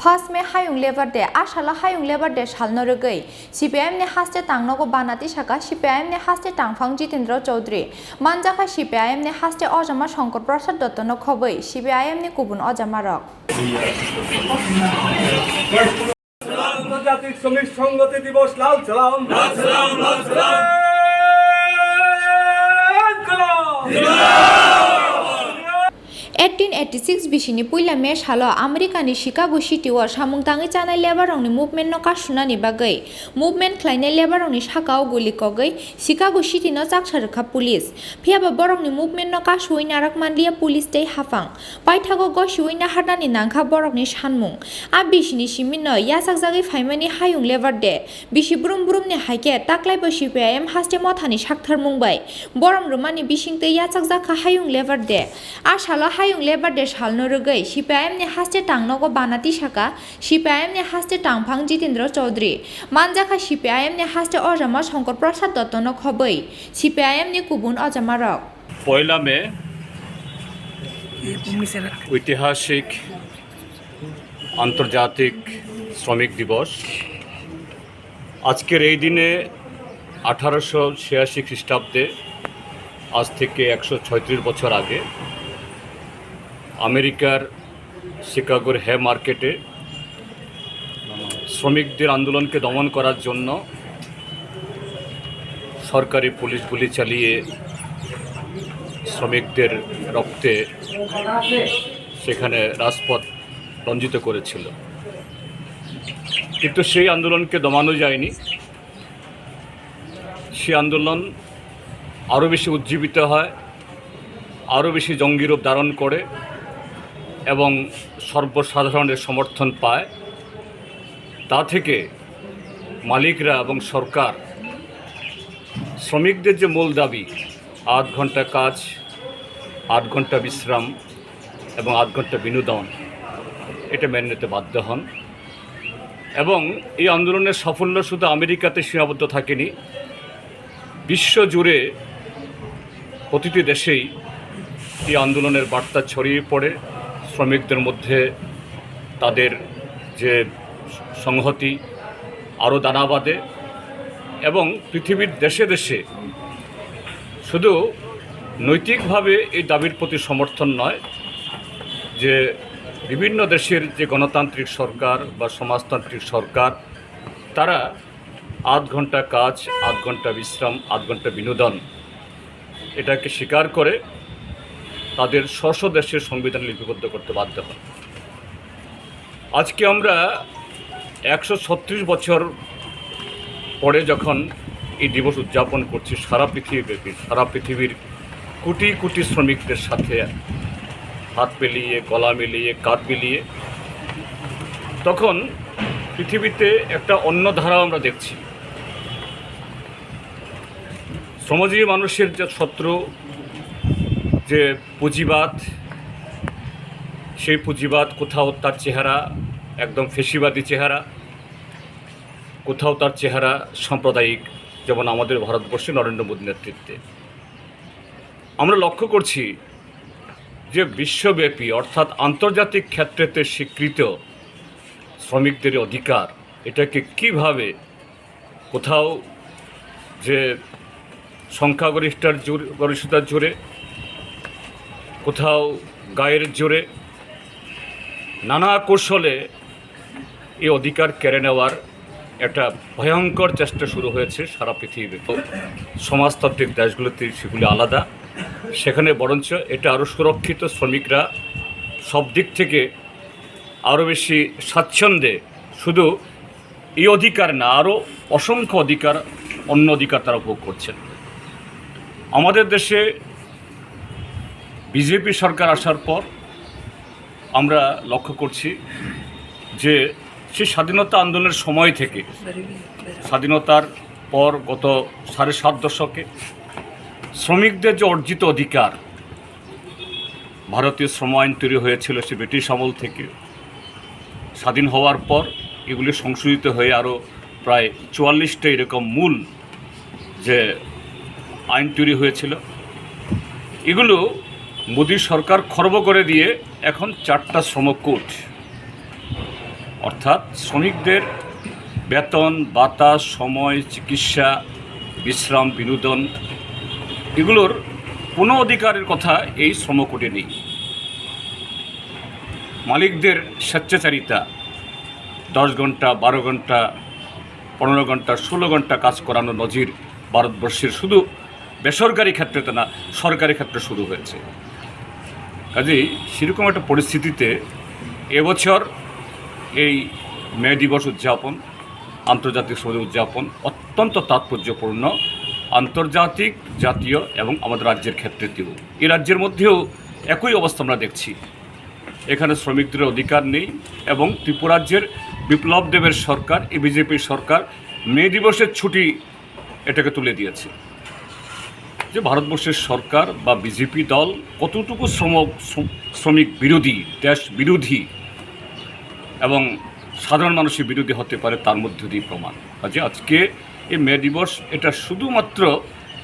First May हायुं labour day आसाला हायुं लेबार डे सालनो रगै सीपीआईएम ने हास्ते तांगनोको बानाति साका सीपीआईएम ने हास्ते तांफां जितेन्द्र चौधरी मानजाखा सीपीआईएम ने हास्ते अजामा शंकर प्रसाद दत्तनो खबै सीपीआईएम ने गुबुन अजामा रक আন্তর্জাতিক শ্রমিক সংহতি দিবস লাল সালাম 1886 बिसिनि पुइला मे सालो आमेरिकानि शिकागो सिटीआव सामुंताङै जानाय लेबारनि मुभमेन्टनो कासुनानि बागै मुभमेन्ट खालायनाय लेबारनि साकाव गुलिकगै शिकागो सिटीनो जागसारखा पुलिस फियाबा बरंनि मुभमेन्टनो कासुयै नाराक मानलिया पुलिस दै हाफां पाइथागो गसिवैना हारनानि नांखा बरंनि सानमुं आ बिसिनि सिमिनो यासाक जागै फाइमानि हायुं लेबार डे बिसि ब्रुम ब्रुमनि हाइके ताक्लाइबो सीपीआईएम हास्ते मथानि साक्थार मुंबाय बरं रुमानि बिसिंते यासाक जाखा हायुं लेबार डे आ सालो हायुं लेबार डे सालनो रगै सीपीआईएम ने हास्ते तांगनोको बानाति साका सीपीआईएम ने हास्ते तांफां जितेन्द्र चौधरी मानजाखा सीपीआईएम ने हास्ते अजामा शंकर प्रसाद दत्तनो खबै सीपीआईएम ने गुबुन अजामा रक पयला मे ঐতিহাসিক আন্তর্জাতিক শ্রমিক দিবস আজকের এই দিনে 1886 খ্রিস্টাব্দে আজ থেকে 136 বছর আগে আমেরিকার শিকাগোর হে মার্কেটে শ্রমিকদের আন্দোলনকে দমন করার জন্য সরকারি পুলিশ গুলি চালিয়ে শ্রমিকদের রক্তে সেখানে রাজপথ রঞ্জিত করেছিল কিন্তু সেই আন্দোলনকে দমানো যায়নি সেই আন্দোলন আরও বেশি উজ্জীবিত হয় আরও বেশি জঙ্গি রূপ ধারণ করে এবং সর্বসাধারণের সমর্থন পায় তা থেকে মালিকরা এবং সরকার শ্রমিকদের যে মূল দাবি 8 ঘন্টা কাজ 8 ঘন্টা বিশ্রাম এবং 8 ঘন্টা বিনোদন এটা মেনে নিতে বাধ্য হন এবং এই আন্দোলনের সাফল্য শুধু আমেরিকাতে সীমাবদ্ধ থাকেনি বিশ্বজুড়ে প্রতিটি দেশেই এই আন্দোলনের বার্তা ছড়িয়ে পড়ে শ্রমিকদের মধ্যে তাদের যে সংহতি আরও দানা বাঁধে এবং পৃথিবীর দেশে দেশে শুধু নৈতিকভাবে এই দাবির প্রতি সমর্থন নয় যে বিভিন্ন দেশের যে গণতান্ত্রিক সরকার বা সমাজতান্ত্রিক সরকার তারা 8 ঘন্টা কাজ 8 ঘন্টা বিশ্রাম 8 ঘন্টা বিনোদন এটাকে স্বীকার করে তাদের স্ব দেশের সংবিধান লিপিবদ্ধ করতে বাধ্য হন আজকে আমরা 136 বছর পরে যখন এই দিবস উদযাপন করছি সারা পৃথিবীর কোটি কোটি শ্রমিকদের সাথে হাত মিলিয়ে গলা মিলিয়ে কাঁধ মিলিয়ে তখন পৃথিবীতে একটা অন্য ধারা আমরা দেখছি শ্রমজীবী মানুষের যে শত্রু যে পুঁজিবাদ সেই পুঁজিবাদ কোথাও তার চেহারা একদম ফেসিবাদী চেহারা কোথাও তার চেহারা সাম্প্রদায়িক যেমন আমাদের ভারতবর্ষে নরেন্দ্র মোদীর নেতৃত্বে আমরা লক্ষ্য করছি যে বিশ্বব্যাপী অর্থাৎ আন্তর্জাতিক ক্ষেত্রেতে স্বীকৃত শ্রমিকদের অধিকার এটাকে কিভাবে কোথাও যে সংখ্যাগরিষ্ঠতার জোরে কোথাও গায়ের জোরে নানা কৌশলে এই অধিকার কেড়ে নেওয়ার একটা ভয়ঙ্কর চেষ্টা শুরু হয়েছে সারা পৃথিবীতে সমাজতান্ত্রিক দেশগুলোতে সেগুলি আলাদা সেখানে বরঞ্চ এটা আরও সুরক্ষিত শ্রমিকরা সব দিক থেকে আরও বেশি স্বাচ্ছন্দ্যে শুধু এই অধিকার না আরও অসংখ্য অধিকার অন্য অধিকার তারা উপভোগ করছেন আমাদের দেশে বিজেপি সরকার আসার পর আমরা লক্ষ্য করছি যে সেই স্বাধীনতা আন্দোলনের সময় থেকে স্বাধীনতার পর গত 7.5 দশকে শ্রমিকদের যে অর্জিত অধিকার ভারতীয় শ্রম আইন তৈরি হয়েছিল সে ব্রিটিশ আমল থেকে স্বাধীন হওয়ার পর এগুলি সংশোধিত হয়ে আরও প্রায় 44টা এরকম মূল যে আইন তৈরি হয়েছিল এগুলো মোদী সরকার খর্ব করে দিয়ে এখন 4টা শ্রম কোড অর্থাৎ শ্রমিকদের বেতন ভাতা সময় চিকিৎসা বিশ্রাম বিনোদন এগুলোর কোনো অধিকারের কথা এই শ্রম কোডে নেই। মালিকদের স্বেচ্ছাচারিতা 10 ঘন্টা 12 ঘন্টা 15 ঘন্টা 16 ঘন্টা কাজ করানো নজির ভারতবর্ষের শুধু বেসরকারি ক্ষেত্রে না সরকারি ক্ষেত্রে শুরু হয়েছে। কাজেই সেরকম একটা পরিস্থিতিতে এবছর এই মে দিবস উদযাপন আন্তর্জাতিক শ্রম উদযাপন অত্যন্ত তাৎপর্যপূর্ণ আন্তর্জাতিক জাতীয় এবং আমাদের রাজ্যের ক্ষেত্রেতেও। এই রাজ্যের মধ্যেও একই অবস্থা আমরা দেখছি, এখানে শ্রমিকদের অধিকার নেই এবং ত্রিপুরাজ্যের বিপ্লব দেবের সরকার এই বিজেপির সরকার মে দিবসের ছুটি এটাকে তুলে দিয়েছে। যে ভারতবর্ষের সরকার বা বিজেপি দল কতটুকু শ্রমিক বিরোধী দেশ বিরোধী এবং সাধারণ মানুষের বিরোধী হতে পারে তার মধ্য দিয়ে প্রমাণ। কাজে আজকে এই মে দিবস এটা শুধুমাত্র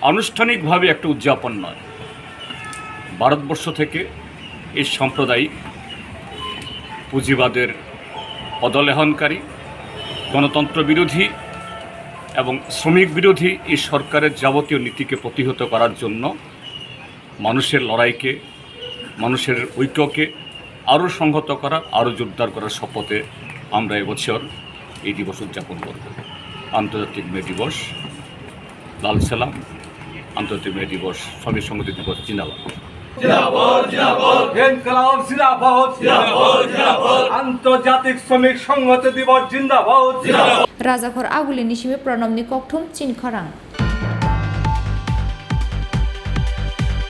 আনুষ্ঠানিকভাবে একটা উদযাপন নয়, ভারতবর্ষ থেকে এই সাম্প্রদায়িক পুঁজিবাদের পদলেহনকারী গণতন্ত্র বিরোধী এবং শ্রমিক বিরোধী এই সরকারের যাবতীয় নীতিকে প্রতিহত করার জন্য মানুষের লড়াইকে মানুষের ঐক্যকে আরও সংহত করা আরও জোরদার করার শপথে আমরা এবছর এই দিবস উদযাপন করব। আন্তর্জাতিক মে দিবস, লাল সালাম। আন্তর্জাতিক মে দিবস, শ্রমিক সংহতি দিবস। জিন্দাবাদ। ইনকলাব জিন্দাবাদ, আন্তর্জাতিক শ্রমিক সংহতি দিবস জিন্দাবাদ। রাজাঘর আগুলি নিশিমে প্রণব নিককঠুম চিনখরাং।